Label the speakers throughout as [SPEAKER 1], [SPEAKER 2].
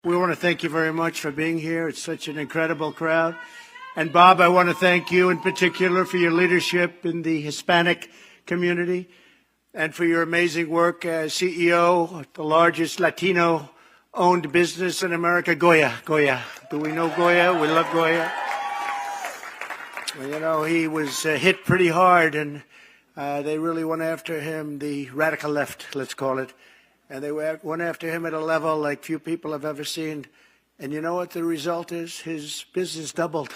[SPEAKER 1] We want to thank you very much for being here. It's such an incredible crowd. And Bob, I want to thank you in particular for your leadership in the Hispanic community and for your amazing work as CEO of the largest Latino-owned business in America, Goya. Goya. Do we know Goya? We love Goya. Well, you know, he was hit pretty hard, and they really went after him, the radical left, let's call it. And they went after him at a level like few people have ever seen. And you know what the result is? His business doubled.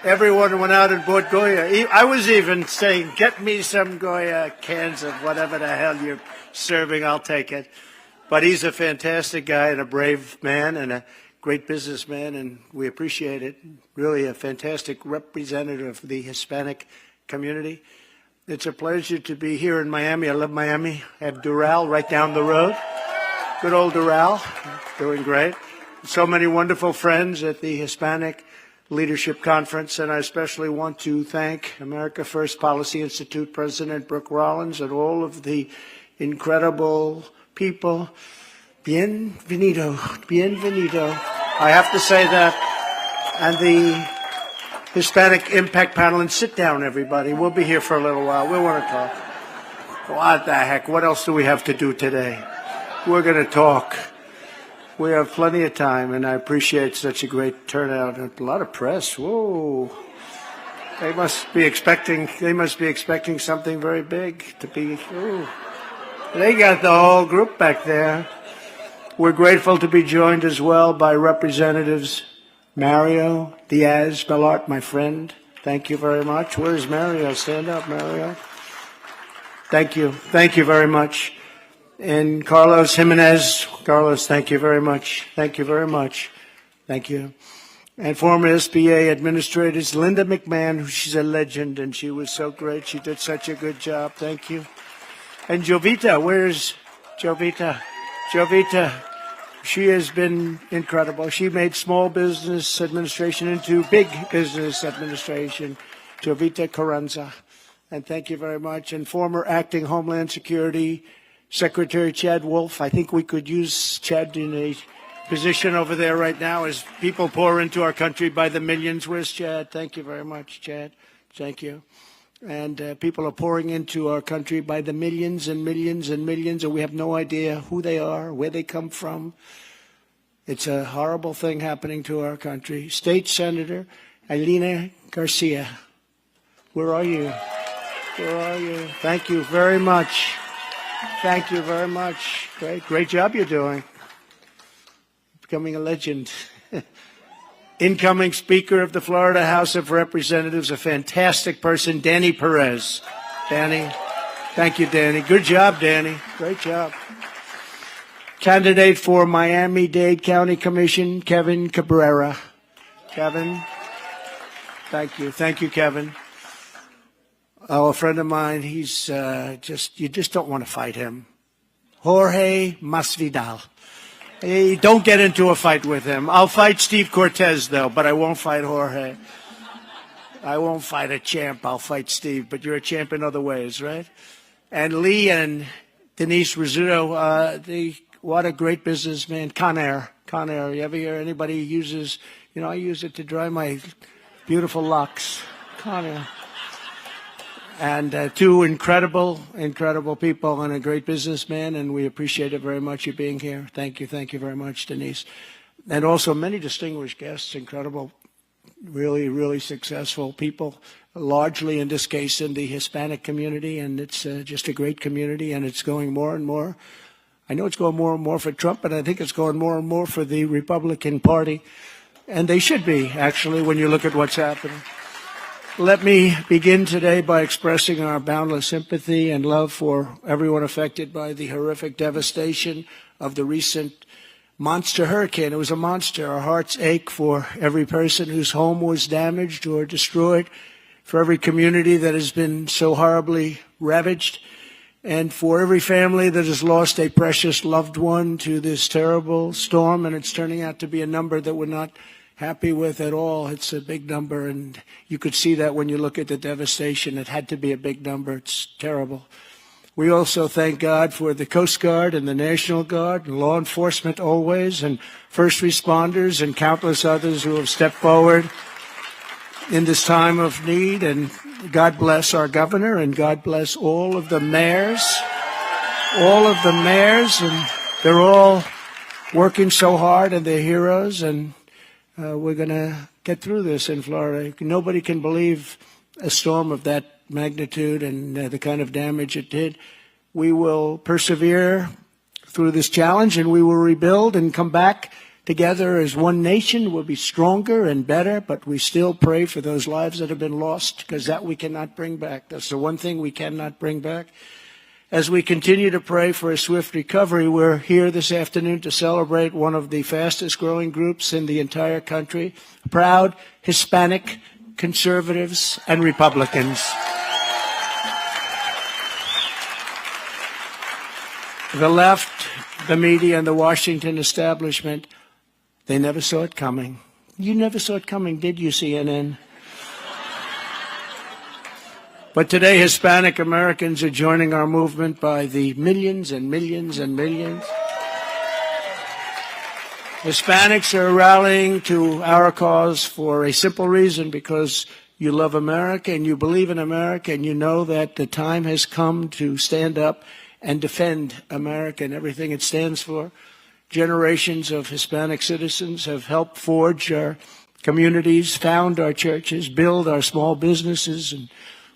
[SPEAKER 1] Everyone went out and bought Goya. I was even saying, get me some Goya cans of whatever the hell you're serving, I'll take it. But he's a fantastic guy and a brave man and a great businessman, and we appreciate it. Really a fantastic representative of the Hispanic community. It's a pleasure to be here in Miami. I love Miami. I have Doral right down the road. Good old Doral, doing great. So many wonderful friends at the Hispanic Leadership Conference, and I especially want to thank America First Policy Institute President Brooke Rollins and all of the incredible people. Bienvenido, bienvenido. I have to say that. And the Hispanic Impact Panel, and sit down, everybody. We'll be here for a little while. We want to talk. What the heck? What else do we have to do today? We're going to talk. We have plenty of time, and I appreciate such a great turnout. A lot of press. Whoa. They must be expecting something very big to be. Ooh. They got the whole group back there. We're grateful to be joined as well by Representatives Mario Diaz-Balart, my friend. Thank you very much. Where's Mario? Stand up, Mario. Thank you. Thank you very much. And Carlos Jimenez. Carlos, thank you very much. Thank you very much. Thank you. And former SBA administrators, Linda McMahon, she's a legend, and she was so great. She did such a good job. Thank you. And Jovita, where's Jovita? Jovita. She has been incredible. She made small business administration into big business administration. Jovita Carranza. And thank you very much. And former acting Homeland Security Secretary Chad Wolf. I think we could use Chad in a position over there right now as people pour into our country by the millions. Where's Chad? Thank you very much, Chad. Thank you. And people are pouring into our country by the millions and millions and millions, and we have no idea who they are, where they come from. It's a horrible thing happening to our country. State Senator Elena Garcia, where are you? Where are you? Thank you very much. Thank you very much. Great job you're doing. Becoming a legend. Incoming Speaker of the Florida House of Representatives, a fantastic person, Danny Perez. Danny, thank you, Danny. Good job, Danny. Great job. Candidate for Miami-Dade County Commission, Kevin Cabrera. Kevin, thank you. Thank you, Kevin. Oh, a friend of mine, he's you just don't want to fight him. Jorge Masvidal. Hey, don't get into a fight with him. I'll fight Steve Cortez, though, but I won't fight Jorge. I won't fight a champ. I'll fight Steve, but you're a champ in other ways, right? And Lee and Denise Rizzuto, what a great businessman. Con Air. You ever hear anybody uses, I use it to dry my beautiful locks. Con Air. And two incredible people and a great businessman, and we appreciate it very much you being here. Thank you very much, Denise. And also many distinguished guests, incredible, really successful people, largely in this case in the Hispanic community, and it's just a great community, and it's going more and more. I know it's going more and more for Trump, but I think it's going more and more for the Republican Party, and they should be, actually, when you look at what's happening. Let me begin today by expressing our boundless sympathy and love for everyone affected by the horrific devastation of the recent monster hurricane. It was a monster. Our hearts ache for every person whose home was damaged or destroyed, for every community that has been so horribly ravaged, and for every family that has lost a precious loved one to this terrible storm. And it's turning out to be a number that we're not happy with at all. It's a big number, and you could see that when you look at the devastation. It had to be a big number. It's terrible. We also thank God for the Coast Guard and the National Guard, and law enforcement always, and first responders and countless others who have stepped forward in this time of need. And God bless our governor, and God bless all of the mayors, and they're all working so hard, and they're heroes, and we're going to get through this in Florida. Nobody can believe a storm of that magnitude and the kind of damage it did. We will persevere through this challenge, and we will rebuild and come back together as one nation. We'll be stronger and better, but we still pray for those lives that have been lost, because that we cannot bring back. That's the one thing we cannot bring back. As we continue to pray for a swift recovery, we're here this afternoon to celebrate one of the fastest growing groups in the entire country, proud Hispanic conservatives and Republicans. The left, the media, and the Washington establishment, they never saw it coming. You never saw it coming, did you, CNN? But today, Hispanic Americans are joining our movement by the millions and millions and millions. Hispanics are rallying to our cause for a simple reason, because you love America and you believe in America, and you know that the time has come to stand up and defend America and everything it stands for. Generations of Hispanic citizens have helped forge our communities, found our churches, build our small businesses, and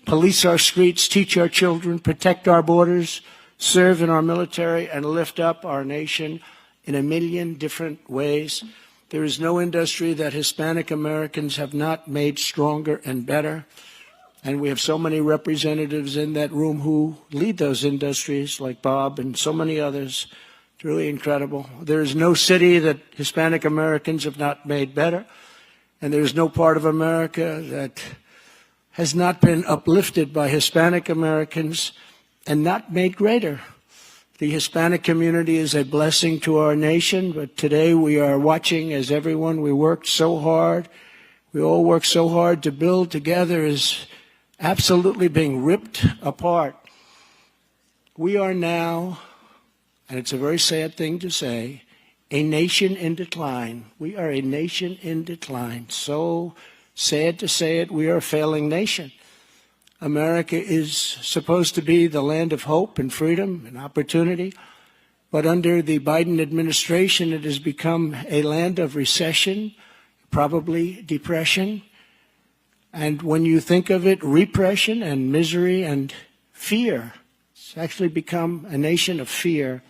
[SPEAKER 1] police our streets, teach our children, protect our borders, serve in our military, and lift up our nation in a million different ways. There is no industry that Hispanic Americans have not made stronger and better. And we have so many representatives in that room who lead those industries, like Bob and so many others. It's really incredible. There is no city that Hispanic Americans have not made better. And there is no part of America that has not been uplifted by Hispanic Americans and not made greater. The Hispanic community is a blessing to our nation, but today we are watching as everyone, we worked so hard. We all worked so hard to build together is absolutely being ripped apart. We are now, and it's a very sad thing to say, a nation in decline. We are a nation in decline. So sad to say it, we are a failing nation. America is supposed to be the land of hope and freedom and opportunity, but under the Biden administration, it has become a land of recession, probably depression. And when you think of it, repression and misery and fear. It's actually become a nation of fear.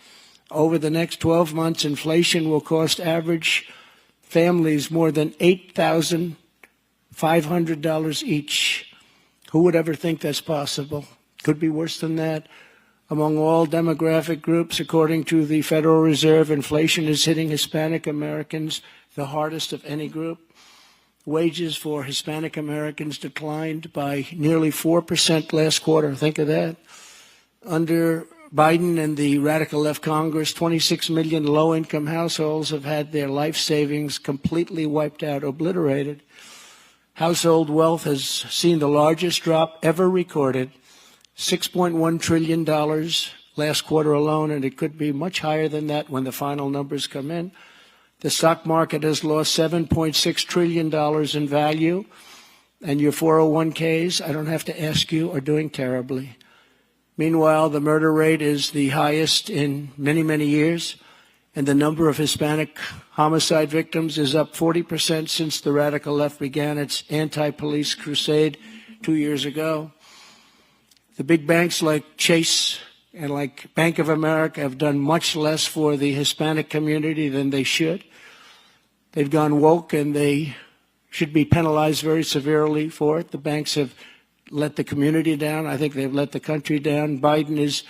[SPEAKER 1] Over the next 12 months, inflation will cost average families more than $8,500 each. Who would ever think that's possible? Could be worse than that. Among all demographic groups, according to the Federal Reserve, inflation is hitting Hispanic Americans the hardest of any group. Wages for Hispanic Americans declined by nearly 4% last quarter. Think of that. Under Biden and the radical left Congress, 26 million low-income households have had their life savings completely wiped out, obliterated. Household wealth has seen the largest drop ever recorded, $6.1 trillion last quarter alone, and it could be much higher than that when the final numbers come in. The stock market has lost $7.6 trillion in value, and your 401ks, I don't have to ask you, are doing terribly. Meanwhile, the murder rate is the highest in many, many years, and the number of Hispanic homicide victims is up 40% since the radical left began its anti-police crusade 2 years ago. The big banks like Chase and like Bank of America have done much less for the Hispanic community than they should. They've gone woke, and they should be penalized very severely for it. The banks have let the community down. I think they've let the country down. Biden is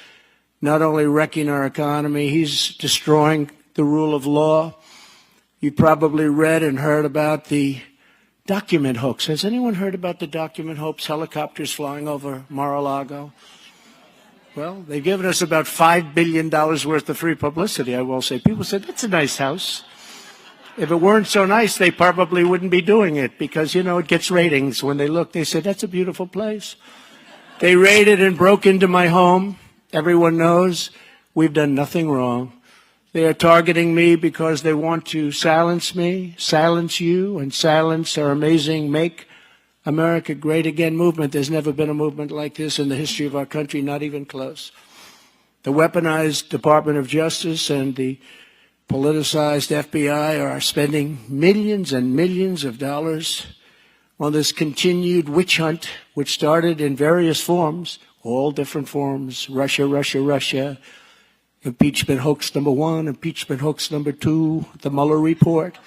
[SPEAKER 1] not only wrecking our economy, he's destroying the rule of law. You probably read and heard about the document hoax. Has anyone heard about the document hoax, helicopters flying over Mar-a-Lago? Well, they've given us about $5 billion worth of free publicity, I will say. People said, that's a nice house. If it weren't so nice, they probably wouldn't be doing it because, you know, it gets ratings. When they look, they say, that's a beautiful place. They raided and broke into my home Everyone knows we've done nothing wrong. They are targeting me because they want to silence me, silence you, and silence our amazing Make America Great Again movement. There's never been a movement like this in the history of our country, not even close. The weaponized Department of Justice and the politicized FBI are spending millions and millions of dollars on this continued witch hunt, which started in various forms, all different forms: Russia, Russia, Russia, impeachment hoax number 1, impeachment hoax number 2, the Mueller report,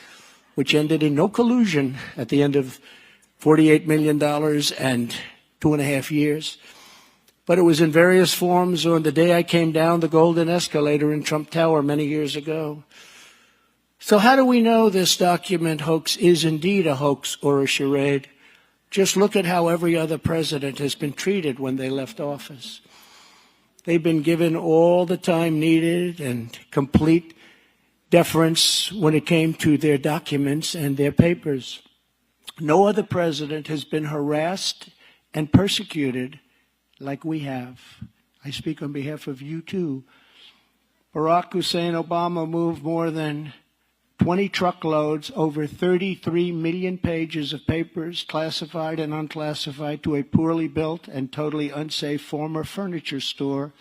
[SPEAKER 1] which ended in no collusion at the end of $48 million and 2.5 years. But it was in various forms on the day I came down the golden escalator in Trump Tower many years ago. So how do we know this document hoax is indeed a hoax or a charade? Just look at how every other president has been treated when they left office. They've been given all the time needed and complete deference when it came to their documents and their papers. No other president has been harassed and persecuted like we have. I speak on behalf of you too. Barack Hussein Obama moved more than 20 truckloads, over 33 million pages of papers, classified and unclassified, to a poorly built and totally unsafe former furniture store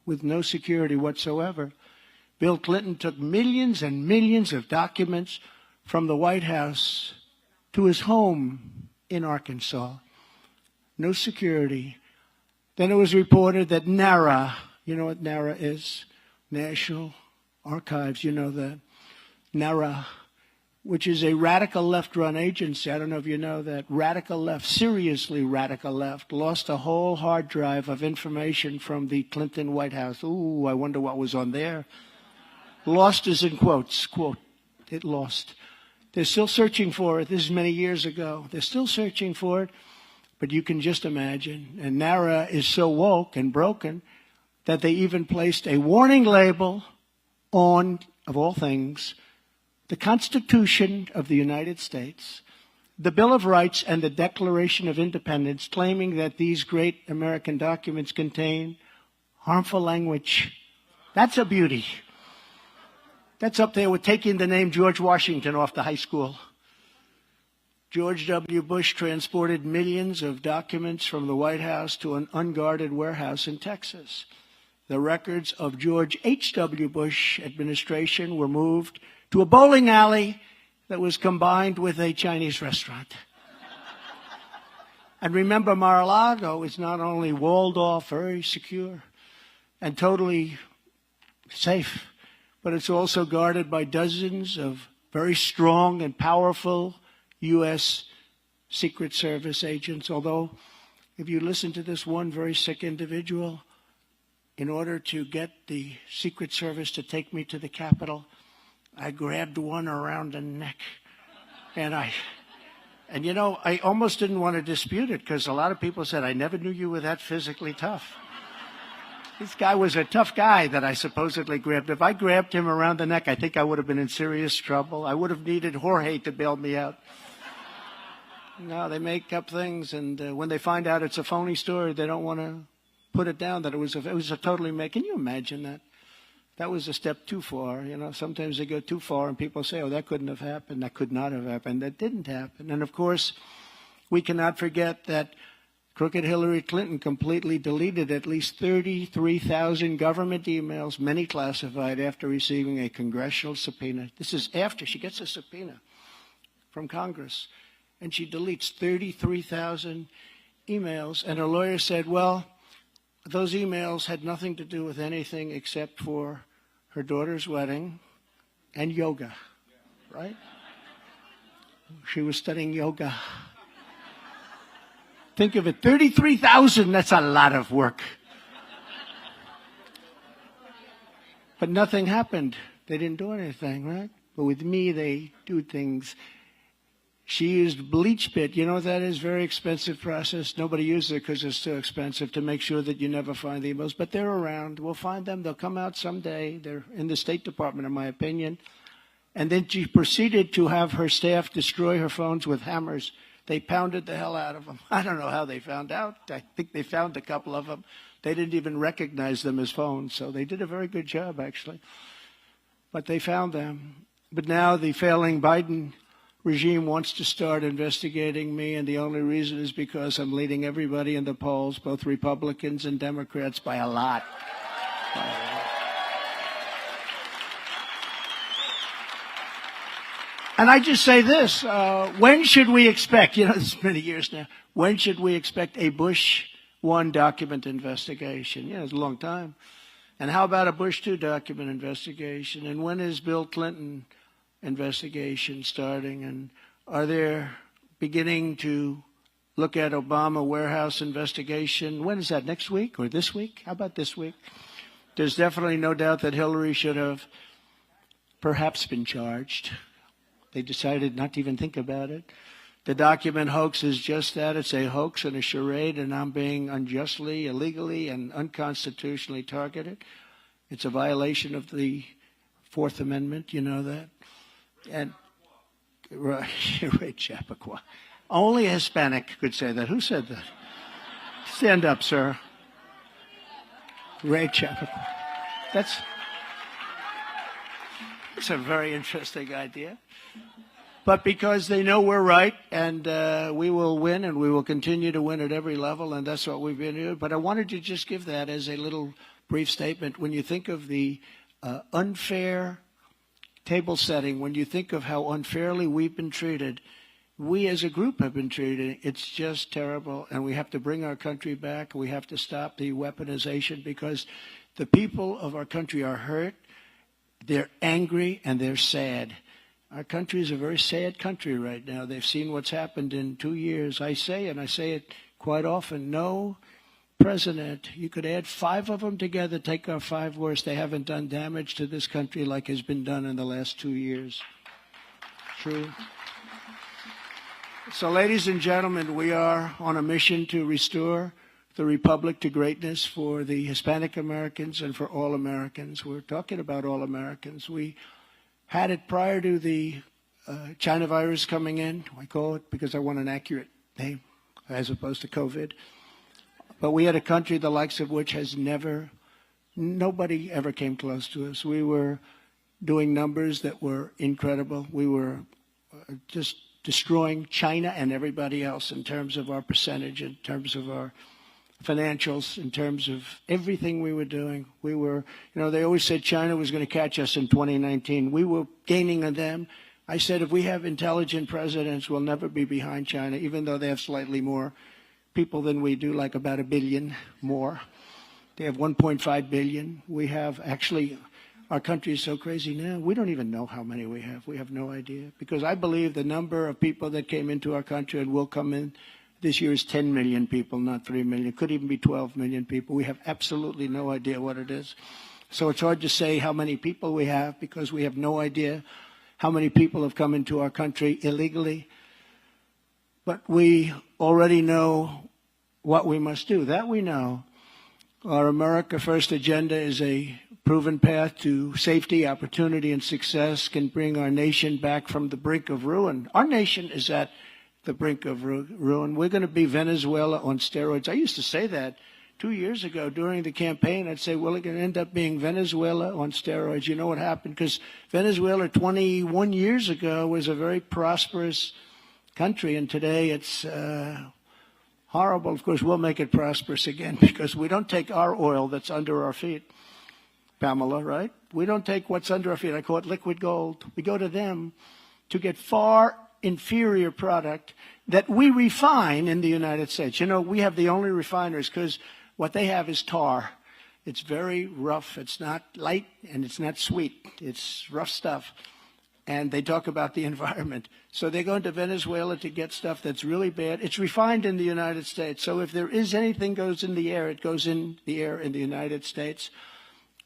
[SPEAKER 1] with no security whatsoever. Bill Clinton took millions and millions of documents from the White House to his home in Arkansas. No security. Then it was reported that NARA, you know what NARA is? National Archives, you know that. NARA, which is a radical left-run agency. I don't know if you know that. Radical left, seriously radical left, lost a whole hard drive of information from the Clinton White House. Ooh, I wonder what was on there. Lost is in quotes. Quote, it lost. They're still searching for it. This is many years ago. They're still searching for it. But you can just imagine. And NARA is so woke and broken that they even placed a warning label on, of all things, the Constitution of the United States, the Bill of Rights, and the Declaration of Independence, claiming that these great American documents contain harmful language. That's a beauty. That's up there with taking the name George Washington off the high school. George W. Bush transported millions of documents from the White House to an unguarded warehouse in Texas. The records of George H.W. Bush administration were moved to a bowling alley that was combined with a Chinese restaurant. And remember, Mar-a-Lago is not only walled off, very secure, and totally safe, but it's also guarded by dozens of very strong and powerful U.S. Secret Service agents. Although, if you listen to this one very sick individual, in order to get the Secret Service to take me to the Capitol, I grabbed one around the neck. And you know, I almost didn't want to dispute it because a lot of people said, I never knew you were that physically tough. This guy was a tough guy that I supposedly grabbed. If I grabbed him around the neck, I think I would have been in serious trouble. I would have needed Jorge to bail me out. No, they make up things, and when they find out it's a phony story, they don't want to put it down that it was a totally make. Can you imagine that? That was a step too far. You know, sometimes they go too far, and people say, oh, that couldn't have happened. That could not have happened. That didn't happen. And, of course, we cannot forget that crooked Hillary Clinton completely deleted at least 33,000 government emails, many classified, after receiving a congressional subpoena. This is after she gets a subpoena from Congress. And she deletes 33,000 emails. And her lawyer said, well, those emails had nothing to do with anything except for her daughter's wedding and yoga, right? She was studying yoga. Think of it, 33,000, that's a lot of work. But nothing happened. They didn't do anything, right? But with me, they do things. She used bleach bit. You know what that is? Very expensive process. Nobody uses it because it's too expensive, to make sure that you never find the emails. But they're around. We'll find them. They'll come out someday. They're in the State Department, in my opinion. And then she proceeded to have her staff destroy her phones with hammers They pounded the hell out of them. I don't know how they found out. I think they found a couple of them. They didn't even recognize them as phones, so they did a very good job, actually. But they found them. But now the failing Biden regime wants to start investigating me, and the only reason is because I'm leading everybody in the polls, both Republicans and Democrats, by a lot. And I just say this, when should we expect, this is many years now, when should we expect a Bush 1 document investigation? It's a long time. And how about a Bush 2 document investigation? And when is Bill Clinton investigation starting? And are they beginning to look at Obama warehouse investigation? When is that, next week or this week? How about this week? There's definitely no doubt that Hillary should have perhaps been charged. They decided not to even think about it. The document hoax is just that. It's a hoax and a charade, and I'm being unjustly, illegally, and unconstitutionally targeted. It's a violation of the Fourth Amendment, you know that? And Ray Chappaqua. Only a Hispanic could say that. Who said that? Stand up, sir. Ray Chappaqua. That's a very interesting idea. But because they know we're right, and we will win, and we will continue to win at every level, and that's what we've been doing. But I wanted to just give that as a little brief statement. When you think of the unfair table setting, when you think of how unfairly we've been treated, we as a group have been treated, it's just terrible, and we have to bring our country back. We have to stop the weaponization, because the people of our country are hurt, they're angry, and they're sad. Our country is a very sad country right now. They've seen what's happened in 2 years. I say, and I say it quite often, no president, you could add 5 of them together, take our 5 worst, they haven't done damage to this country like has been done in the last 2 years. True. So, ladies and gentlemen, we are on a mission to restore the Republic to greatness for the Hispanic Americans and for all Americans. We're talking about all Americans. We had it prior to the China virus coming in. I call it because I want an accurate name as opposed to COVID. But we had a country the likes of which has nobody ever came close to us. We were doing numbers that were incredible. We were just destroying China and everybody else in terms of our percentage, in terms of our financials, in terms of everything we were doing. We were, they always said China was going to catch us in 2019. We were gaining on them. I said, if we have intelligent presidents, we'll never be behind China, even though they have slightly more people than we do, like about 1 billion more. They have 1.5 billion. We have actually, our country is so crazy now, we don't even know how many we have. We have no idea. Because I believe the number of people that came into our country and will come in this year is 10 million people, not 3 million. It could even be 12 million people. We have absolutely no idea what it is. So it's hard to say how many people we have because we have no idea how many people have come into our country illegally. But we already know what we must do. That we know. Our America First agenda is a proven path to safety, opportunity, and success, can bring our nation back from the brink of ruin. Our nation is at the brink of ruin. We're going to be Venezuela on steroids. I used to say that 2 years ago during the campaign. I'd say, well, we're going to end up being Venezuela on steroids. You know what happened? Because Venezuela 21 years ago was a very prosperous country, and today it's horrible. Of course, we'll make it prosperous again because we don't take our oil that's under our feet, Pamela, right? We don't take what's under our feet. I call it liquid gold. We go to them to get far inferior product that we refine in the United States. We have the only refiners because what they have is tar. It's very rough. It's not light and it's not sweet. It's rough stuff. And they talk about the environment. So they go into Venezuela to get stuff that's really bad. It's refined in the United States. So if there is anything goes in the air, it goes in the air in the United States.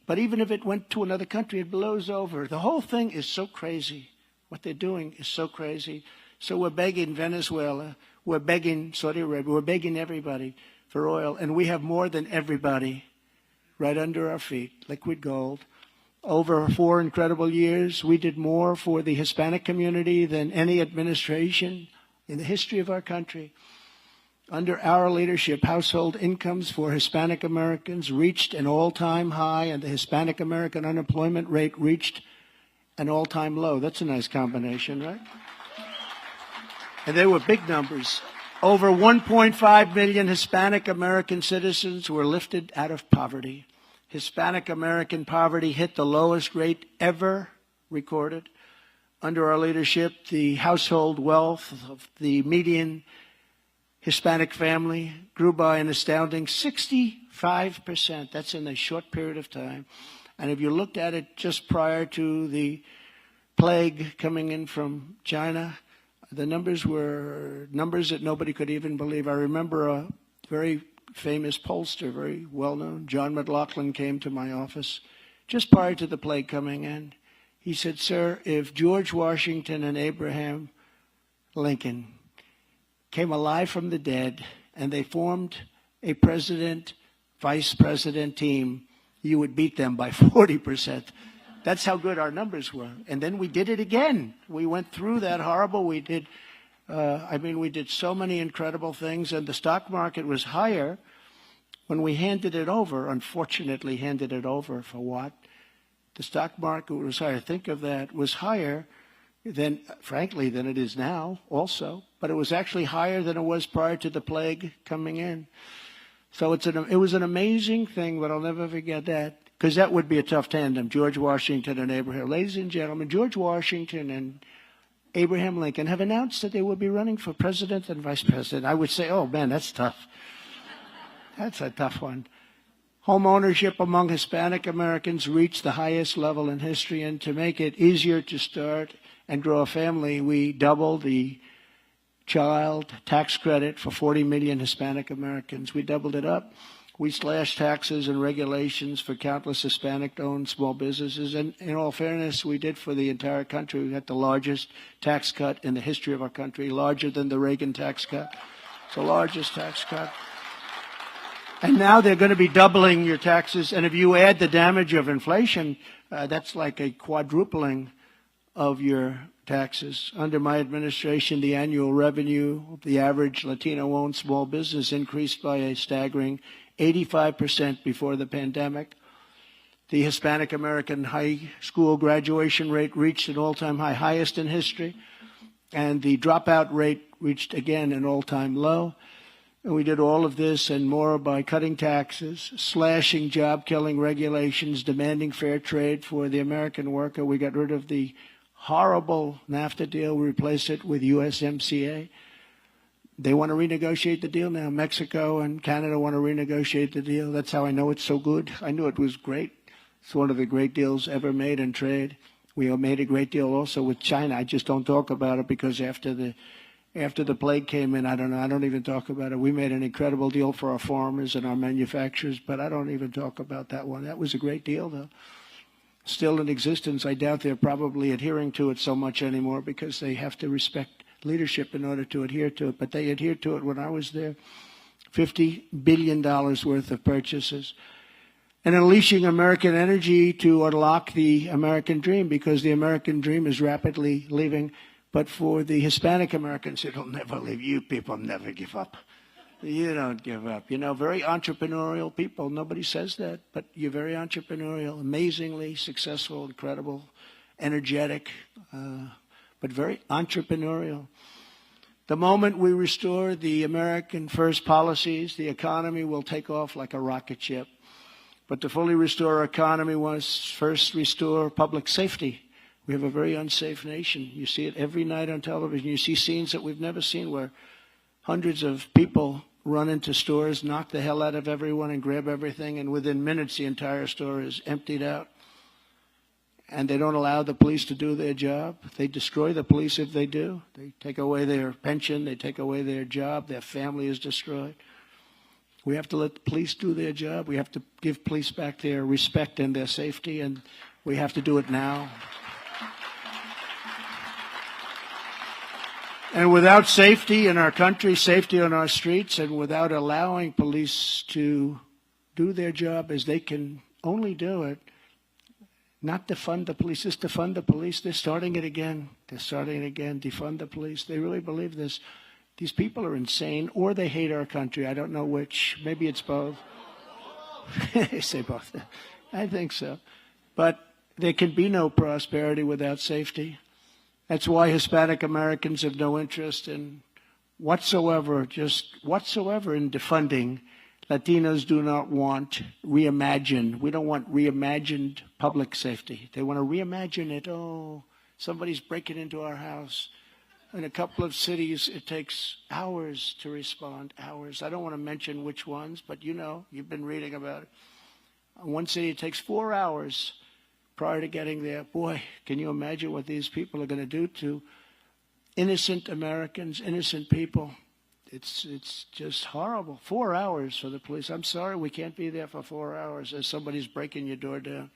[SPEAKER 1] But even if it went to another country, it blows over. The whole thing is so crazy. What they're doing is so crazy. So we're begging Venezuela, we're begging Saudi Arabia, we're begging everybody for oil. And we have more than everybody right under our feet, liquid gold. Over 4 incredible years, we did more for the Hispanic community than any administration in the history of our country. Under our leadership, household incomes for Hispanic Americans reached an all-time high, and the Hispanic American unemployment rate reached an all-time low. That's a nice combination, right? And they were big numbers. Over 1.5 million Hispanic American citizens were lifted out of poverty. Hispanic American poverty hit the lowest rate ever recorded. Under our leadership, the household wealth of the median Hispanic family grew by an astounding 65%. That's in a short period of time. And if you looked at it just prior to the plague coming in from China, the numbers were numbers that nobody could even believe. I remember a very famous pollster, very well-known, John McLaughlin, came to my office just prior to the plague coming in. He said, "Sir, if George Washington and Abraham Lincoln came alive from the dead and they formed a president, vice president team, you would beat them by 40%. That's how good our numbers were. And then we did it again. We went through that horrible. We did so many incredible things, and the stock market was higher when we handed it over. Unfortunately, handed it over for what? The stock market was higher. Think of that. Was higher than, frankly, than it is now also. But it was actually higher than it was prior to the plague coming in. So it was an amazing thing, but I'll never forget that, because that would be a tough tandem, George Washington and Abraham. Ladies and gentlemen, George Washington and Abraham Lincoln have announced that they will be running for president and vice president. I would say, oh, man, that's tough. That's a tough one. Home ownership among Hispanic Americans reached the highest level in history, and to make it easier to start and grow a family, we doubled the child tax credit for 40 million Hispanic Americans. We doubled it up. We slashed taxes and regulations for countless Hispanic-owned small businesses. And in all fairness, we did for the entire country. We got the largest tax cut in the history of our country, larger than the Reagan tax cut. It's the largest tax cut. And now they're going to be doubling your taxes. And if you add the damage of inflation, that's like a quadrupling of your taxes. Under my administration, the annual revenue of the average Latino-owned small business increased by a staggering 85% before the pandemic. The Hispanic American high school graduation rate reached an all-time high, highest in history. And the dropout rate reached, again, an all-time low. And we did all of this and more by cutting taxes, slashing job-killing regulations, demanding fair trade for the American worker. We got rid of the horrible NAFTA deal. We replaced it with USMCA. They want to renegotiate the deal now. Mexico and Canada want to renegotiate the deal. That's how I know it's so good. I knew it was great. It's one of the great deals ever made in trade. We made a great deal also with China. I just don't talk about it because after the plague came in, I don't even talk about it. We made an incredible deal for our farmers and our manufacturers, but I don't even talk about that one. That was a great deal, though. Still in existence. I doubt they're probably adhering to it so much anymore because they have to respect leadership in order to adhere to it. But they adhered to it when I was there. $50 billion worth of purchases. And unleashing American energy to unlock the American dream, because the American dream is rapidly leaving. But for the Hispanic Americans, it'll never leave. You people never give up. You don't give up. You know, very entrepreneurial people. Nobody says that, but you're very entrepreneurial, amazingly successful, incredible, energetic, but very entrepreneurial. The moment we restore the American first policies, the economy will take off like a rocket ship. But to fully restore our economy, we must first restore public safety. We have a very unsafe nation. You see it every night on television. You see scenes that we've never seen where hundreds of people run into stores, knock the hell out of everyone and grab everything, and within minutes the entire store is emptied out. And they don't allow the police to do their job. They destroy the police if they do. They take away their pension. They take away their job. Their family is destroyed. We have to let the police do their job. We have to give police back their respect and their safety, and we have to do it now. And without safety in our country, safety on our streets, and without allowing police to do their job as they can only do it, Not defund the police, just defund the police. They're starting it again. They're starting it again. Defund the police. They really believe this. These people are insane, or they hate our country. I don't know which. Maybe it's both. They say both. I think so. But there can be no prosperity without safety. That's why Hispanic Americans have no interest in whatsoever in defunding. Latinos do not want reimagined. We don't want reimagined public safety. They want to reimagine it. Oh, somebody's breaking into our house. In a couple of cities, it takes hours to respond, hours. I don't want to mention which ones, but you know, you've been reading about it. In one city, it takes 4 hours prior to getting there. Boy, can you imagine what these people are going to do to innocent Americans, innocent people? It's just horrible. 4 hours for the police. I'm sorry, we can't be there for 4 hours as somebody's breaking your door down.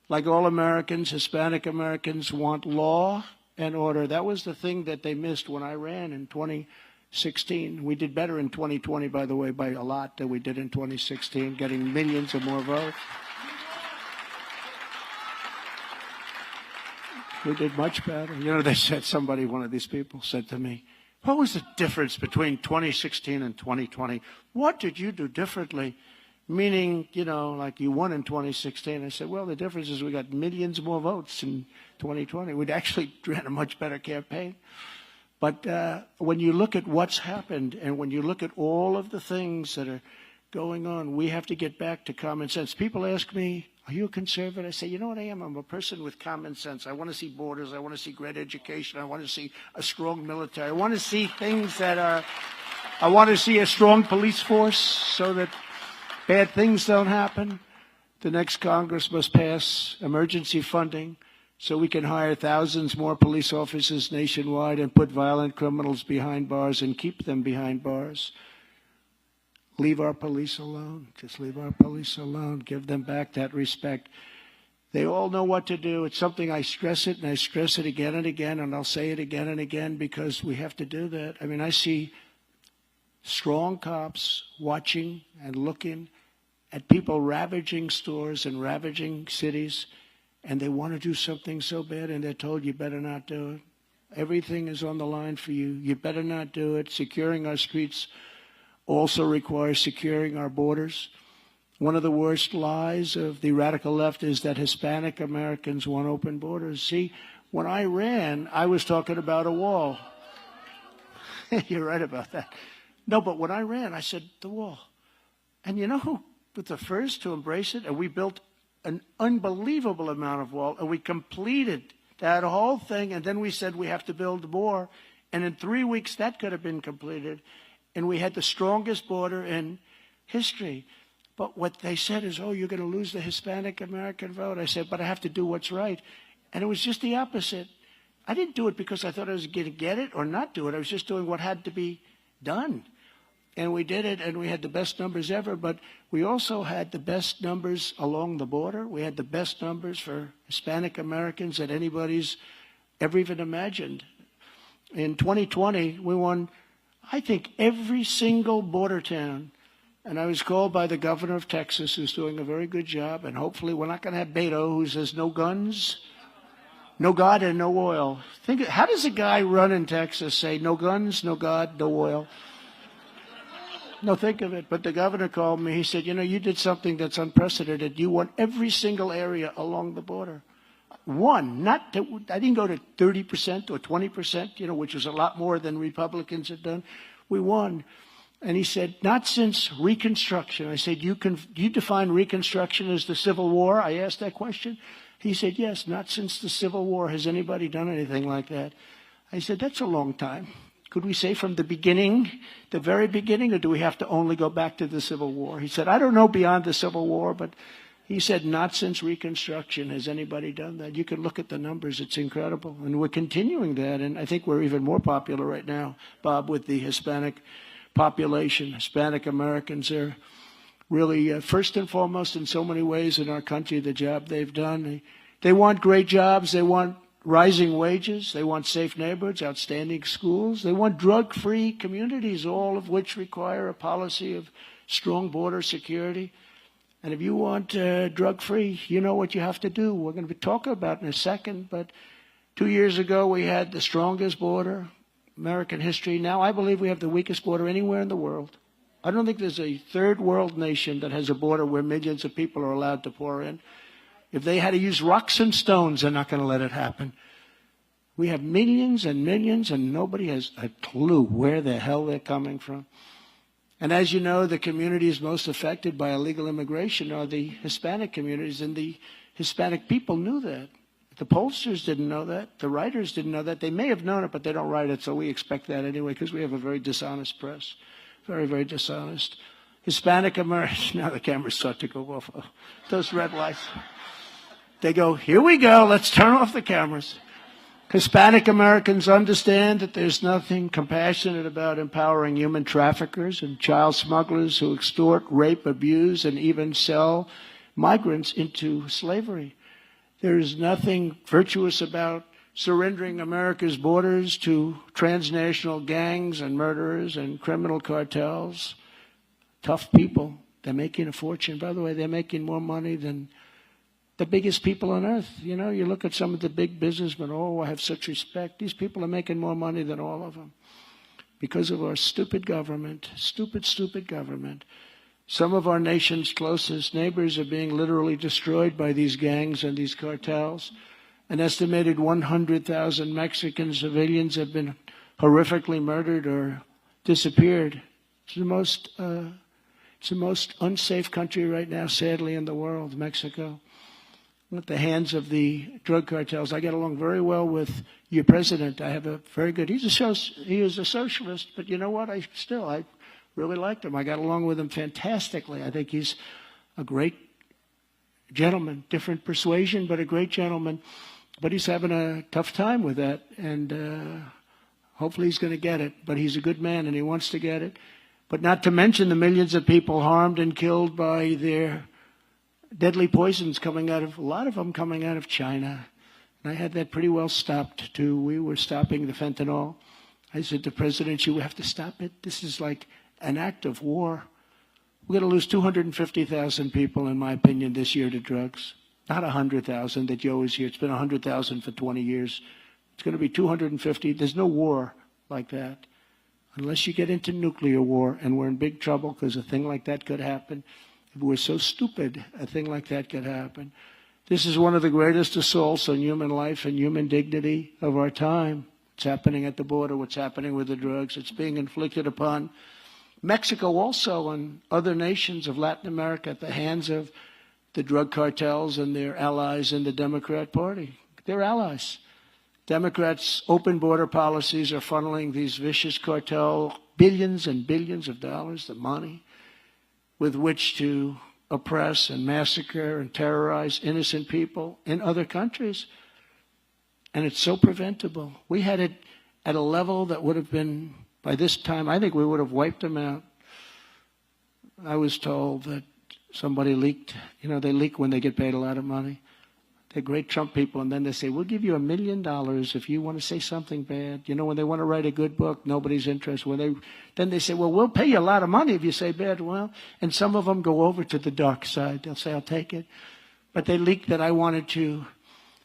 [SPEAKER 1] Like all Americans, Hispanic Americans want law and order. That was the thing that they missed when I ran in 2016. We did better in 2020, by the way, by a lot than we did in 2016, getting millions of more votes. We did much better. You know, they said, one of these people said to me, what was the difference between 2016 and 2020? What did you do differently? Meaning, you know, like you won in 2016. I said, well, the difference is we got millions more votes in 2020. We'd actually ran a much better campaign. But when you look at what's happened and when you look at all of the things that are going on, we have to get back to common sense. People ask me, are you a conservative? I say, you know what I am? I'm a person with common sense. I want to see borders. I want to see great education. I want to see a strong military. I want to see things that are, I want to see a strong police force so that bad things don't happen. The next Congress must pass emergency funding so we can hire thousands more police officers nationwide and put violent criminals behind bars and keep them behind bars. Leave our police alone. Just leave our police alone. Give them back that respect. They all know what to do. It's something I stress it, and I stress it again and again, and I'll say it again and again because we have to do that. I mean, I see strong cops watching and looking at people ravaging stores and ravaging cities, and they want to do something so bad, and they're told, you better not do it. Everything is on the line for you. You better not do it. Securing our streets also requires securing our borders. One of the worst lies of the radical left is that Hispanic Americans want open borders. See, when I ran, I was talking about a wall. You're right about that. No, but when I ran, I said the wall. And you know who was the first to embrace it? And we built an unbelievable amount of wall, and we completed that whole thing, and then we said we have to build more. And in 3 weeks, that could have been completed. And we had the strongest border in history. But what they said is, oh, you're going to lose the Hispanic American vote. I said, but I have to do what's right. And it was just the opposite. I didn't do it because I thought I was going to get it or not do it. I was just doing what had to be done. And we did it, and we had the best numbers ever. But we also had the best numbers along the border. We had the best numbers for Hispanic Americans that anybody's ever even imagined. In 2020, we won, I think, every single border town. And I was called by the governor of Texas, who's doing a very good job. And hopefully we're not going to have Beto, who says no guns, no God, and no oil. Think, how does a guy run in Texas say no guns, no God, no oil? No, think of it. But the governor called me. He said, you know, you did something that's unprecedented. You won every single area along the border. Won. I didn't go to 30% or 20%, you know, which was a lot more than Republicans had done. We won. And he said, not since Reconstruction. I said, do you define Reconstruction as the Civil War? I asked that question. He said, yes, not since the Civil War has anybody done anything like that. I said, that's a long time. Could we say from the beginning, the very beginning, or do we have to only go back to the Civil War? He said, I don't know beyond the Civil War, but he said, not since Reconstruction has anybody done that. You can look at the numbers. It's incredible. And we're continuing that. And I think we're even more popular right now, Bob, with the Hispanic population. Hispanic Americans are really first and foremost in so many ways in our country, the job they've done. They want great jobs. They want rising wages. They want safe neighborhoods, outstanding schools. They want drug-free communities, all of which require a policy of strong border security. And if you want drug-free, you know what you have to do. We're going to be talking about it in a second. But 2 years ago, we had the strongest border, American history. Now I believe we have the weakest border anywhere in the world. I don't think there's a third world nation that has a border where millions of people are allowed to pour in. If they had to use rocks and stones, they're not going to let it happen. We have millions and millions, and nobody has a clue where the hell they're coming from. And as you know, the communities most affected by illegal immigration are the Hispanic communities, and the Hispanic people knew that. The pollsters didn't know that. The writers didn't know that. They may have known it, but they don't write it, so we expect that anyway, because we have a very dishonest press. Very, very dishonest. Hispanic Americans, now the cameras start to go off. Those red lights. They go, here we go, let's turn off the cameras. Hispanic Americans understand that there's nothing compassionate about empowering human traffickers and child smugglers who extort, rape, abuse, and even sell migrants into slavery. There is nothing virtuous about surrendering America's borders to transnational gangs and murderers and criminal cartels. Tough people. They're making a fortune. By the way, they're making more money than the biggest people on earth. You know, you look at some of the big businessmen, oh, I have such respect. These people are making more money than all of them because of our stupid government, stupid government. Some of our nation's closest neighbors are being literally destroyed by these gangs and these cartels. An estimated 100,000 Mexican civilians have been horrifically murdered or disappeared. It's the most unsafe country right now, sadly, in the world, Mexico. At the hands of the drug cartels. I get along very well with your president. I have a very good, he is a socialist, but you know what? I really liked him. I got along with him fantastically. I think he's a great gentleman, different persuasion, but a great gentleman. But he's having a tough time with that, and hopefully he's going to get it. But he's a good man, and he wants to get it. But not to mention the millions of people harmed and killed by their deadly poisons coming out of, a lot of them coming out of China. And I had that pretty well stopped, too. We were stopping the fentanyl. I said to the president, you have to stop it. This is like an act of war. We're going to lose 250,000 people, in my opinion, this year to drugs. Not 100,000 that you always hear. It's been 100,000 for 20 years. It's going to be 250. There's no war like that. Unless you get into nuclear war, and we're in big trouble because a thing like that could happen. If we're so stupid, a thing like that could happen. This is one of the greatest assaults on human life and human dignity of our time. What's happening at the border, what's happening with the drugs. It's being inflicted upon Mexico also and other nations of Latin America at the hands of the drug cartels and their allies in the Democrat Party. They're allies. Democrats' open border policies are funneling these vicious cartel billions and billions of dollars, the money, with which to oppress and massacre and terrorize innocent people in other countries. And it's so preventable. We had it at a level that would have been, by this time, I think we would have wiped them out. I was told that somebody leaked. You know, they leak when they get paid a lot of money. They're great Trump people, and then they say, we'll give you $1 million if you want to say something bad. You know, when they want to write a good book, nobody's interested. Then they say, well, we'll pay you a lot of money if you say bad. Well, and some of them go over to the dark side. They'll say, I'll take it. But they leaked that I wanted to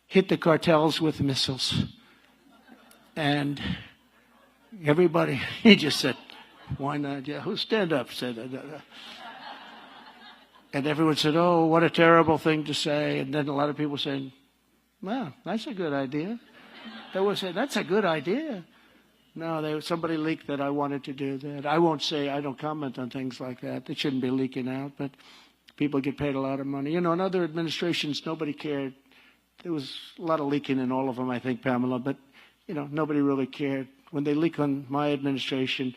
[SPEAKER 1] hit the cartels with missiles. And everybody, he just said, why not? Yeah, who stand up? Said, and everyone said, oh, what a terrible thing to say. And then a lot of people saying, well, that's a good idea. They would say, that's a good idea. No, somebody leaked that I wanted to do that. I won't say, I don't comment on things like that. They shouldn't be leaking out, but people get paid a lot of money. You know, in other administrations, nobody cared. There was a lot of leaking in all of them, I think, Pamela, but, you know, nobody really cared. When they leak on my administration,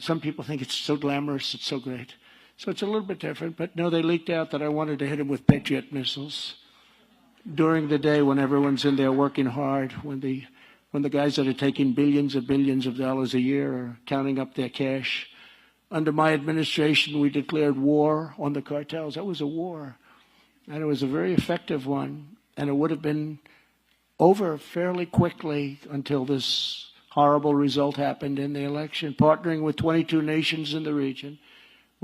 [SPEAKER 1] some people think it's so glamorous, it's so great. So it's a little bit different, but no, they leaked out that I wanted to hit them with Patriot missiles during the day when everyone's in there working hard, when the guys that are taking billions of dollars a year are counting up their cash. Under my administration, we declared war on the cartels. That was a war, and it was a very effective one, and it would have been over fairly quickly until this horrible result happened in the election. Partnering with 22 nations in the region,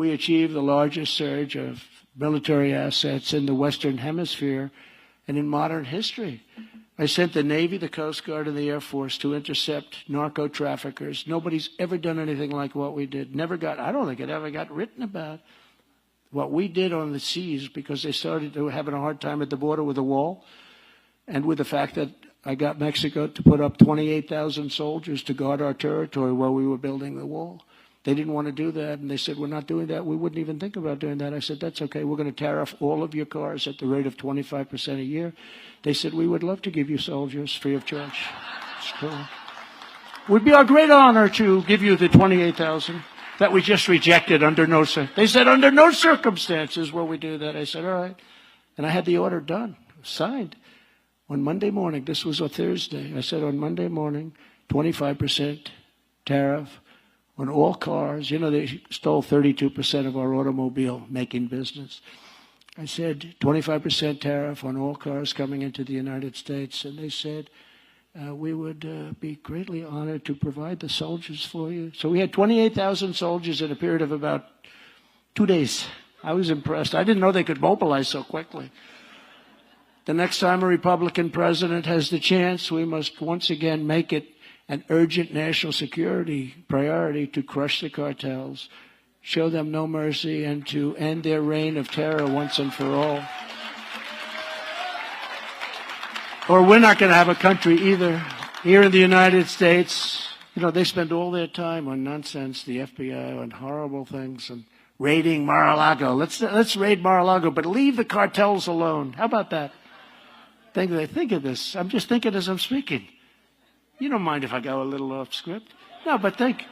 [SPEAKER 1] we achieved the largest surge of military assets in the Western Hemisphere and in modern history. I sent the Navy, the Coast Guard, and the Air Force to intercept narco-traffickers. Nobody's ever done anything like what we did. I don't think it ever got written about. What we did on the seas, because they started to having a hard time at the border with the wall, and with the fact that I got Mexico to put up 28,000 soldiers to guard our territory while we were building the wall. They didn't want to do that, and they said, we're not doing that. We wouldn't even think about doing that. I said, that's okay. We're going to tariff all of your cars at the rate of 25% a year. They said, we would love to give you soldiers free of charge. It's cool. It would be our great honor to give you the 28,000 that we just rejected under no circumstances. They said, under no circumstances will we do that. I said, all right. And I had the order done, signed. On Monday morning, this was a Thursday, I said on Monday morning, 25% tariff on all cars. You know, they stole 32% of our automobile making business. I said 25% tariff on all cars coming into the United States. And they said, we would be greatly honored to provide the soldiers for you. So we had 28,000 soldiers in a period of about 2 days. I was impressed. I didn't know they could mobilize so quickly. The next time a Republican president has the chance, we must once again make it an urgent national security priority to crush the cartels, show them no mercy, and to end their reign of terror once and for all. Or we're not going to have a country either. Here in the United States, you know, they spend all their time on nonsense, the FBI, on horrible things, and raiding Mar-a-Lago. Let's raid Mar-a-Lago, but leave the cartels alone. How about that? Think of this. I'm just thinking as I'm speaking. You don't mind if I go a little off script? No, but think.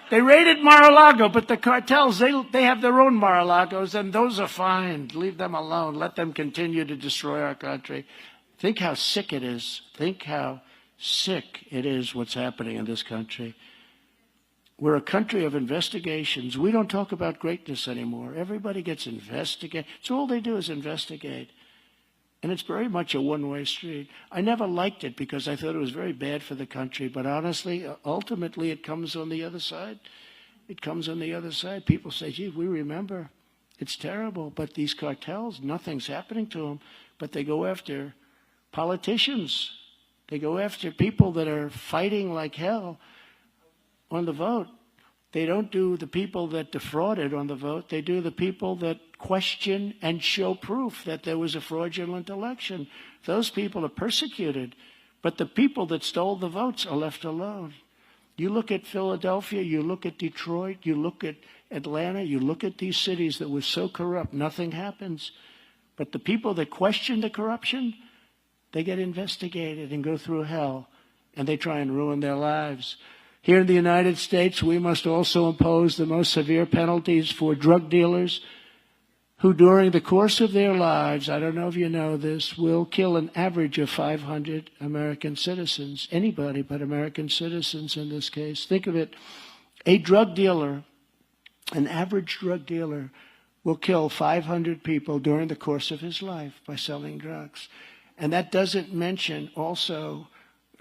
[SPEAKER 1] They raided Mar-a-Lago, but the cartels, they have their own Mar-a-Lagos, and those are fine. Leave them alone. Let them continue to destroy our country. Think how sick it is. Think how sick it is what's happening in this country. We're a country of investigations. We don't talk about greatness anymore. Everybody gets investigated. So all they do is investigate. And it's very much a one-way street. I never liked it because I thought it was very bad for the country. But honestly, ultimately, it comes on the other side. It comes on the other side. People say, gee, we remember. It's terrible. But these cartels, nothing's happening to them. But they go after politicians. They go after people that are fighting like hell on the vote. They don't do the people that defrauded on the vote. They do the people that question and show proof that there was a fraudulent election. Those people are persecuted. But the people that stole the votes are left alone. You look at Philadelphia, you look at Detroit, you look at Atlanta, you look at these cities that were so corrupt, nothing happens. But the people that question the corruption, they get investigated and go through hell, and they try and ruin their lives. Here in the United States, we must also impose the most severe penalties for drug dealers who during the course of their lives, I don't know if you know this, will kill an average of 500 American citizens. Anybody but American citizens in this case. Think of it. A drug dealer, an average drug dealer, will kill 500 people during the course of his life by selling drugs. And that doesn't mention also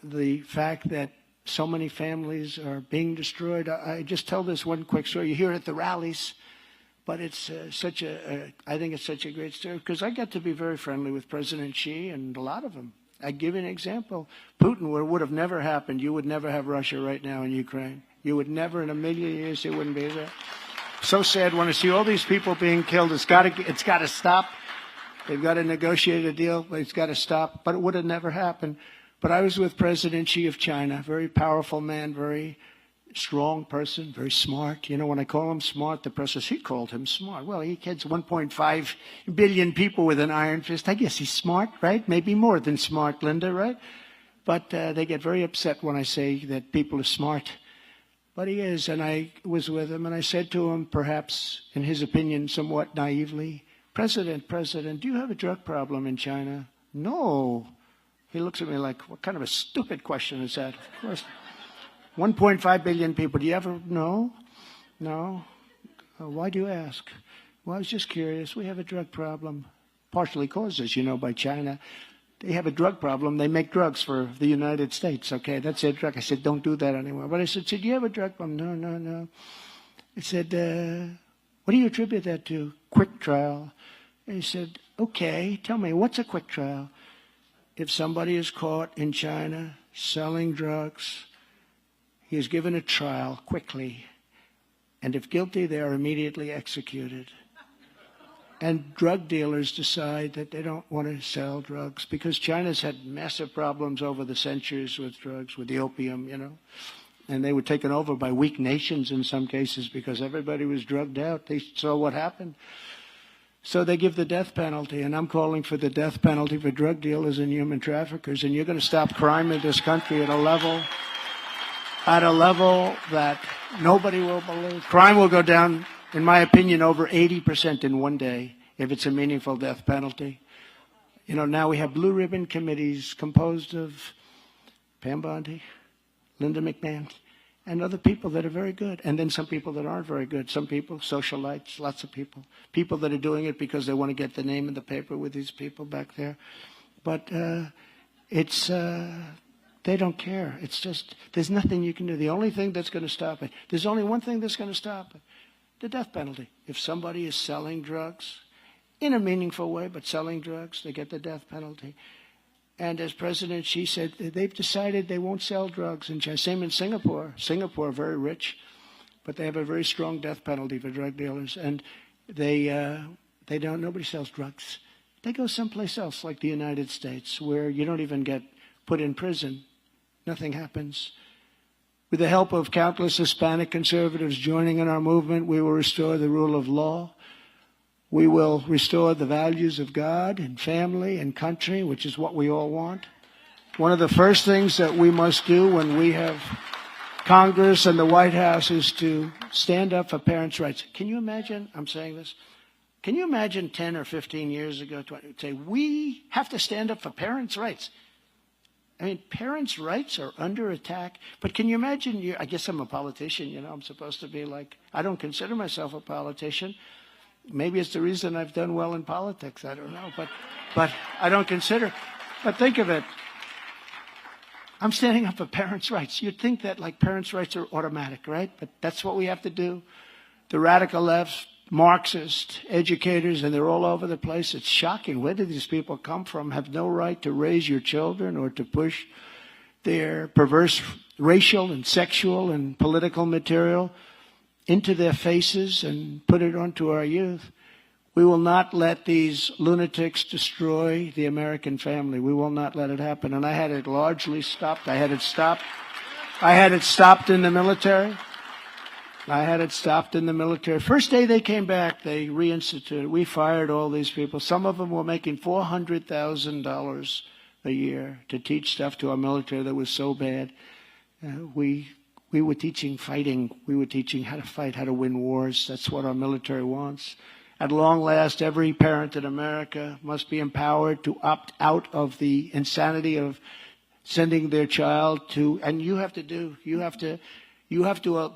[SPEAKER 1] the fact that so many families are being destroyed. I just tell this one quick story. You hear it at the rallies, but it's I think it's such a great story because I got to be very friendly with President Xi and a lot of them. I give you an example. Putin would have never happened. You would never have Russia right now in Ukraine. You would never in a million years, it wouldn't be there. So sad when I see all these people being killed. It's got to stop. They've got to negotiate a deal, but it's got to stop. But it would have never happened. But I was with President Xi of China, very powerful man, very strong person, very smart. You know, when I call him smart, the press says, he called him smart. Well, he heads 1.5 billion people with an iron fist. I guess he's smart, right? Maybe more than smart, Linda, right? But they get very upset when I say that people are smart. But he is, and I was with him, and I said to him, perhaps, in his opinion, somewhat naively, President, do you have a drug problem in China? No. He looks at me like, what kind of a stupid question is that? Of course. 1.5 billion people. Do you ever know? No. Why do you ask? Well, I was just curious. We have a drug problem, partially caused, as you know, by China. They have a drug problem. They make drugs for the United States. Okay, that's their drug. I said, don't do that anymore. But I said, do you have a drug problem? No. I said, What do you attribute that to? Quick trial. And he said, okay, tell me, what's a quick trial? If somebody is caught in China selling drugs, he is given a trial quickly. And if guilty, they are immediately executed. And drug dealers decide that they don't want to sell drugs because China's had massive problems over the centuries with drugs, with the opium, And they were taken over by weak nations in some cases because everybody was drugged out. They saw what happened. So they give the death penalty, and I'm calling for the death penalty for drug dealers and human traffickers. And you're going to stop crime in this country at a level that nobody will believe. Crime will go down, in my opinion, over 80% in one day if it's a meaningful death penalty. Now we have blue ribbon committees composed of Pam Bondi, Linda McMahon, and other people that are very good. And then some people that aren't very good. Some people, socialites, lots of people. People that are doing it because they want to get the name in the paper with these people back there. But they don't care. It's just, there's nothing you can do. The only thing that's going to stop it, there's only one thing that's going to stop it, the death penalty. If somebody is selling drugs, in a meaningful way, but selling drugs, they get the death penalty. And as President Xi said, they've decided they won't sell drugs in China. Same in Singapore. Singapore, very rich, but they have a very strong death penalty for drug dealers. And nobody sells drugs. They go someplace else, like the United States, where you don't even get put in prison. Nothing happens. With the help of countless Hispanic conservatives joining in our movement, we will restore the rule of law. We will restore the values of God and family and country, which is what we all want. One of the first things that we must do when we have Congress and the White House is to stand up for parents' rights. Can you imagine, I'm saying this, can you imagine 10 or 15 years ago, say, we have to stand up for parents' rights? I mean, parents' rights are under attack. But can you imagine, I guess I'm a politician, I'm supposed to be like, I don't consider myself a politician. Maybe it's the reason I've done well in politics. I don't know. But I don't consider. But think of it. I'm standing up for parents' rights. You'd think that like parents' rights are automatic, right? But that's what we have to do. The radical left, Marxist educators, and they're all over the place. It's shocking. Where did these people come from? Have no right to raise your children or to push their perverse racial and sexual and political material into their faces and put it onto our youth. We will not let these lunatics destroy the American family. We will not let it happen. And I had it largely stopped. I had it stopped in the military. First day they came back, they reinstituted. We fired all these people. Some of them were making $400,000 a year to teach stuff to our military that was so bad. We were teaching fighting. We were teaching how to fight, how to win wars. That's what our military wants. At long last, every parent in America must be empowered to opt out of the insanity of sending their child to, and you have to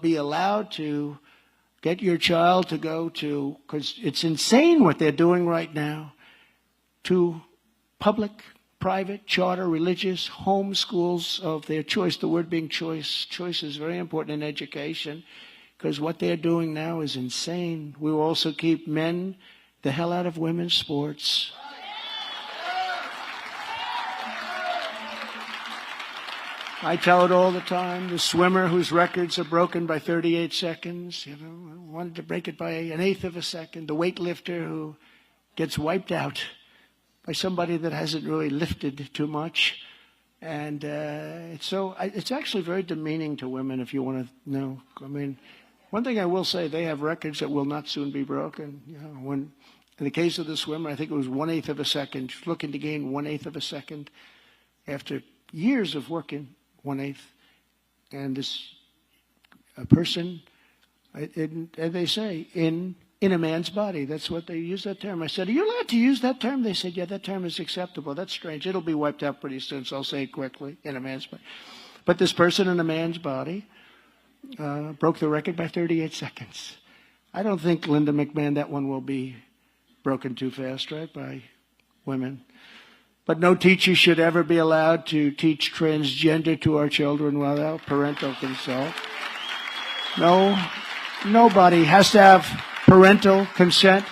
[SPEAKER 1] be allowed to get your child to go to, because it's insane what they're doing right now, to public, private, charter, religious, home schools of their choice. The word being choice. Choice is very important in education, because what they're doing now is insane. We will also keep men the hell out of women's sports. I tell it all the time. The swimmer whose records are broken by 38 seconds, wanted to break it by an eighth of a second. The weightlifter who gets wiped out by somebody that hasn't really lifted too much. And it's actually very demeaning to women, if you want to know. I mean, one thing I will say, they have records that will not soon be broken. When in the case of the swimmer, I think it was 1/8 of a second, looking to gain 1/8 of a second after years of working 1/8. And this a person, and they say, in a man's body. That's what they use that term. I said, are you allowed to use that term? They said, yeah, that term is acceptable. That's strange. It'll be wiped out pretty soon, so I'll say it quickly, in a man's body. But this person in a man's body broke the record by 38 seconds. I don't think, Linda McMahon, that one will be broken too fast, right, by women. But no teacher should ever be allowed to teach transgender to our children without parental consent. No, nobody has to have parental consent.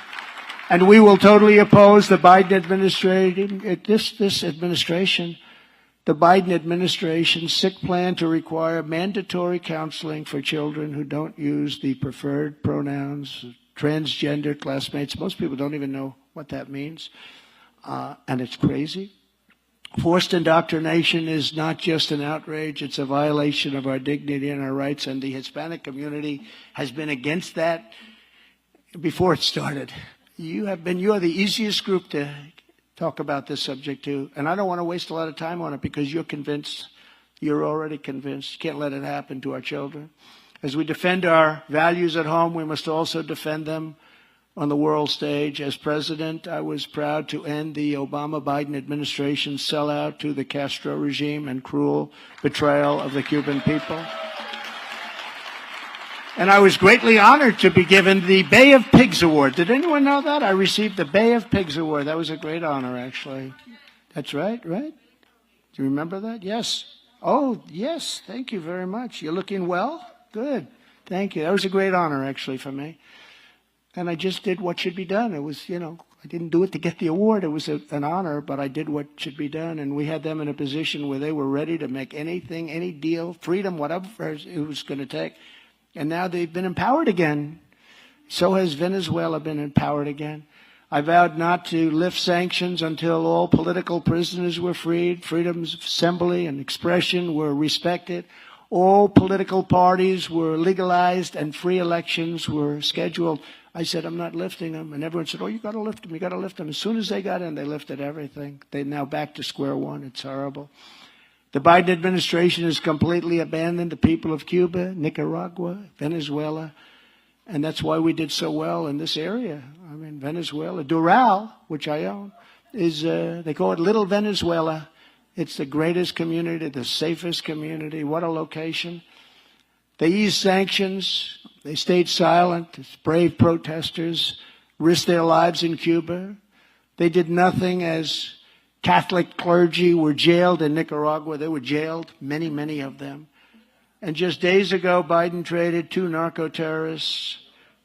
[SPEAKER 1] And we will totally oppose the Biden administration, the Biden administration's sick plan to require mandatory counseling for children who don't use the preferred pronouns, transgender classmates. Most people don't even know what that means. And it's crazy. Forced indoctrination is not just an outrage, it's a violation of our dignity and our rights, and the Hispanic community has been against that before it started. You are the easiest group to talk about this subject to, and I don't want to waste a lot of time on it because you're convinced. You're already convinced. You can't let it happen to our children. As we defend our values at home, we must also defend them on the world stage. As president, I was proud to end the Obama-Biden administration's sellout to the Castro regime and cruel betrayal of the Cuban people. And I was greatly honored to be given the Bay of Pigs Award. Did anyone know that? I received the Bay of Pigs Award. That was a great honor, actually. That's right? Do you remember that? Yes. Oh, yes. Thank you very much. You're looking well? Good. Thank you. That was a great honor, actually, for me. And I just did what should be done. It was, I didn't do it to get the award. It was an honor, but I did what should be done. And we had them in a position where they were ready to make anything, any deal, freedom, whatever it was going to take. And now they've been empowered again. So has Venezuela been empowered again. I vowed not to lift sanctions until all political prisoners were freed, freedoms of assembly and expression were respected, all political parties were legalized, and free elections were scheduled. I said, I'm not lifting them. And everyone said, oh, you got to lift them. You got to lift them. As soon as they got in, they lifted everything. They're now back to square one. It's horrible. The Biden administration has completely abandoned the people of Cuba, Nicaragua, Venezuela, and that's why we did so well in this area. I mean, Venezuela, Doral, which I own, is, they call it Little Venezuela. It's the greatest community, the safest community. What a location. They eased sanctions. They stayed silent. Brave protesters risked their lives in Cuba. They did nothing as Catholic clergy were jailed in Nicaragua. They were jailed, many, many of them. And just days ago, Biden traded 2 narco-terrorists,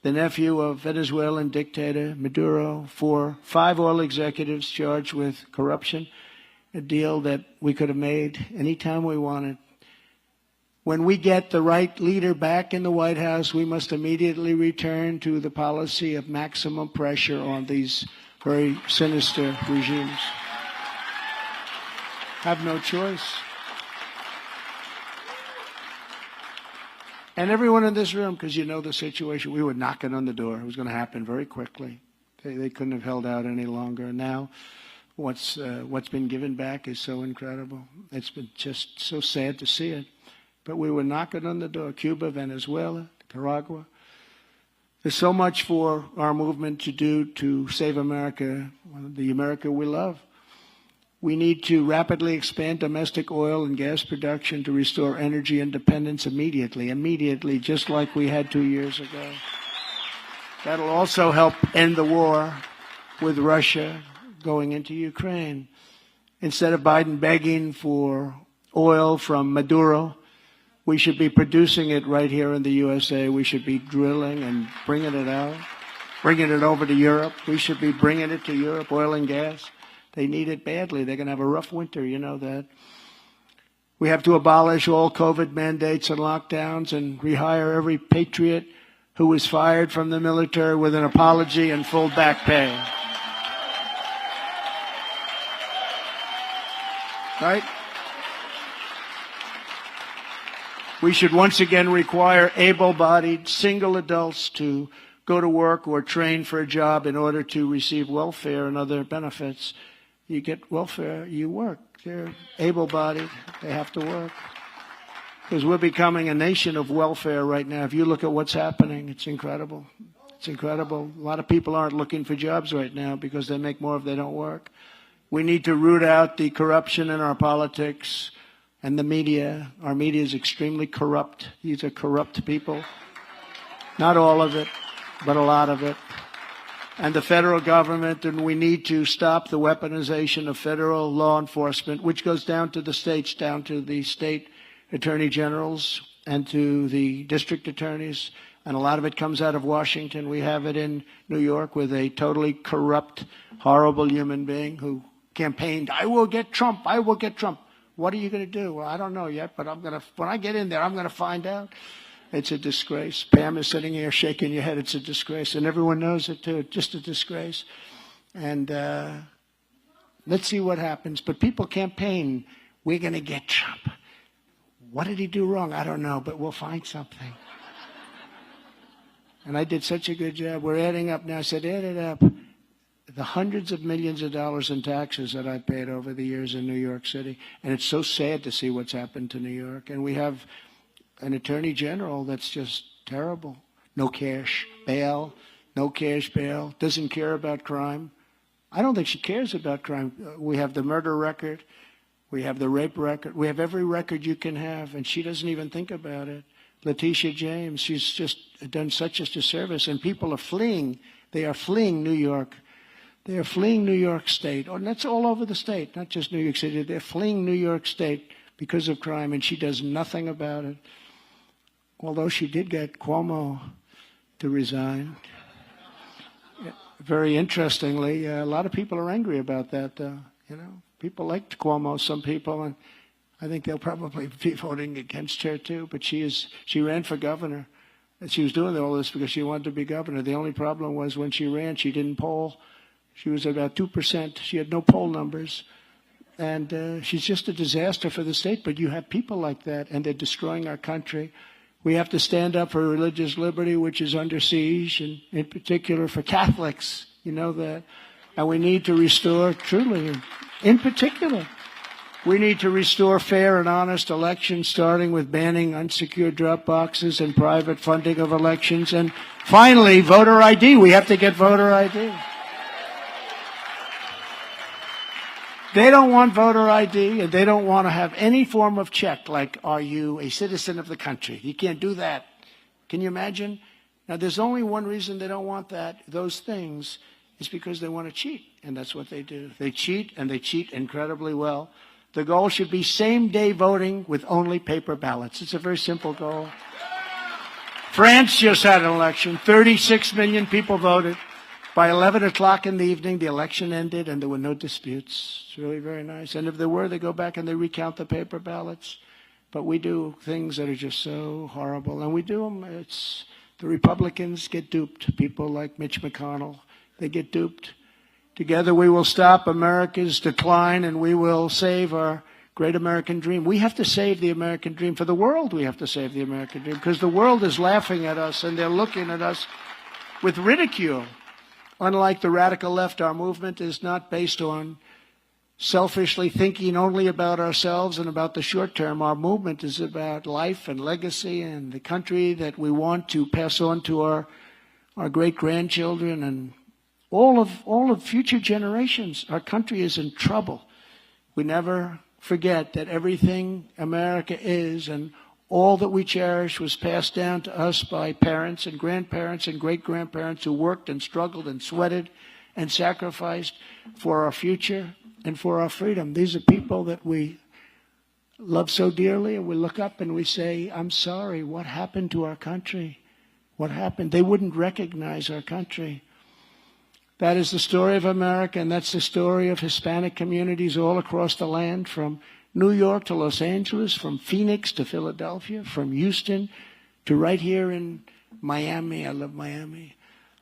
[SPEAKER 1] the nephew of Venezuelan dictator Maduro, for 5 oil executives charged with corruption, a deal that we could have made anytime we wanted. When we get the right leader back in the White House, we must immediately return to the policy of maximum pressure on these very sinister regimes. Have no choice. And everyone in this room, because you know the situation, we were knocking on the door. It was going to happen very quickly. They couldn't have held out any longer. Now, what's been given back is so incredible. It's been just so sad to see it. But we were knocking on the door. Cuba, Venezuela, Nicaragua. There's so much for our movement to do to save America, the America we love. We need to rapidly expand domestic oil and gas production to restore energy independence immediately, just like we had 2 years ago. That'll also help end the war with Russia going into Ukraine. Instead of Biden begging for oil from Maduro, we should be producing it right here in the USA. We should be drilling and bringing it out, bringing it over to Europe. We should be bringing it to Europe, oil and gas. They need it badly. They're going to have a rough winter, you know that. We have to abolish all COVID mandates and lockdowns and rehire every patriot who was fired from the military with an apology and full back pay. Right? We should once again require able-bodied single adults to go to work or train for a job in order to receive welfare and other benefits. You get welfare, you work. They're able-bodied. They have to work. Because we're becoming a nation of welfare right now. If you look at what's happening, it's incredible. It's incredible. A lot of people aren't looking for jobs right now because they make more if they don't work. We need to root out the corruption in our politics and the media. Our media is extremely corrupt. These are corrupt people. Not all of it, but a lot of it. And the federal government, and we need to stop the weaponization of federal law enforcement, which goes down to the states, down to the state attorney generals. and to the district attorneys, and a lot of it comes out of Washington. We have it in New York with a totally corrupt, horrible human being who campaigned, I will get Trump, I will get Trump. What are you going to do? Well, I don't know yet, but when I get in there, I'm going to find out. It's a disgrace. Pam is sitting here shaking your head. It's a disgrace. And everyone knows it, too. Just a disgrace. And let's see what happens. But people campaign, we're going to get Trump. What did he do wrong? I don't know, but we'll find something. And I did such a good job. We're adding up now. I said, add it up. The hundreds of millions of dollars in taxes that I've paid over the years in New York City. And it's so sad to see what's happened to New York. And we have an attorney general that's just terrible. No cash bail, no cash bail, doesn't care about crime. I don't think she cares about crime. We have the murder record. We have the rape record. We have every record you can have, and she doesn't even think about it. Letitia James, she's just done such a disservice, and people are fleeing. They are fleeing New York. They are fleeing New York State, and that's all over the state, not just New York City. They're fleeing New York State because of crime, and she does nothing about it. Although she did get Cuomo to resign. Very interestingly, a lot of people are angry about that. People liked Cuomo, some people, and I think they'll probably be voting against her too. But she ran for governor. And she was doing all this because she wanted to be governor. The only problem was when she ran, she didn't poll. She was about 2%. She had no poll numbers. And she's just a disaster for the state. But you have people like that, and they're destroying our country. We have to stand up for religious liberty, which is under siege, and in particular for Catholics. You know that. And we need to restore, truly, in particular, we need to restore fair and honest elections, starting with banning unsecured drop boxes and private funding of elections. And finally, voter ID. We have to get voter ID. They don't want voter ID, and they don't want to have any form of check, like, are you a citizen of the country? You can't do that. Can you imagine? Now, there's only one reason they don't want those things, is because they want to cheat, and that's what they do. They cheat, and they cheat incredibly well. The goal should be same-day voting with only paper ballots. It's a very simple goal. France just had an election. 36 million people voted. By 11 o'clock in the evening, the election ended, and there were no disputes. It's really very nice. And if there were, they go back and they recount the paper ballots. But we do things that are just so horrible. And we do them. The Republicans get duped. People like Mitch McConnell, they get duped. Together we will stop America's decline, and we will save our great American dream. We have to save the American dream. For the world, we have to save the American dream, because the world is laughing at us, and they're looking at us with ridicule. Unlike the radical left, our movement is not based on selfishly thinking only about ourselves and about the short term. Our movement is about life and legacy and the country that we want to pass on to our great-grandchildren and all of future generations. Our country is in trouble. We never forget that everything America is and all that we cherish was passed down to us by parents and grandparents and great-grandparents who worked and struggled and sweated and sacrificed for our future and for our freedom. These are people that we love so dearly, and we look up and we say, I'm sorry, what happened to our country? What happened? They wouldn't recognize our country. That is the story of America, and that's the story of Hispanic communities all across the land, from New York to Los Angeles, from Phoenix to Philadelphia, from Houston to right here in Miami. I love Miami.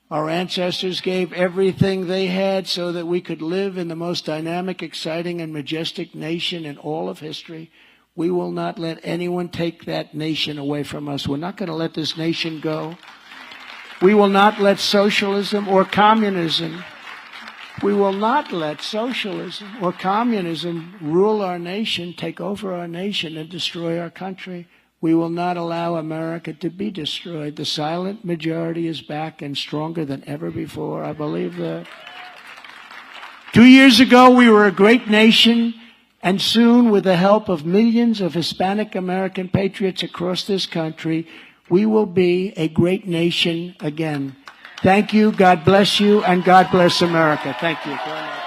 [SPEAKER 1] Our ancestors gave everything they had so that we could live in the most dynamic, exciting, and majestic nation in all of history. We will not let anyone take that nation away from us. We're not going to let this nation go. We will not let socialism or communism We will not let socialism or communism rule our nation, take over our nation, and destroy our country. We will not allow America to be destroyed. The silent majority is back and stronger than ever before. I believe that. 2 years ago, we were a great nation, and soon, with the help of millions of Hispanic American patriots across this country, we will be a great nation again. Thank you, God bless you, and God bless America. Thank you very much.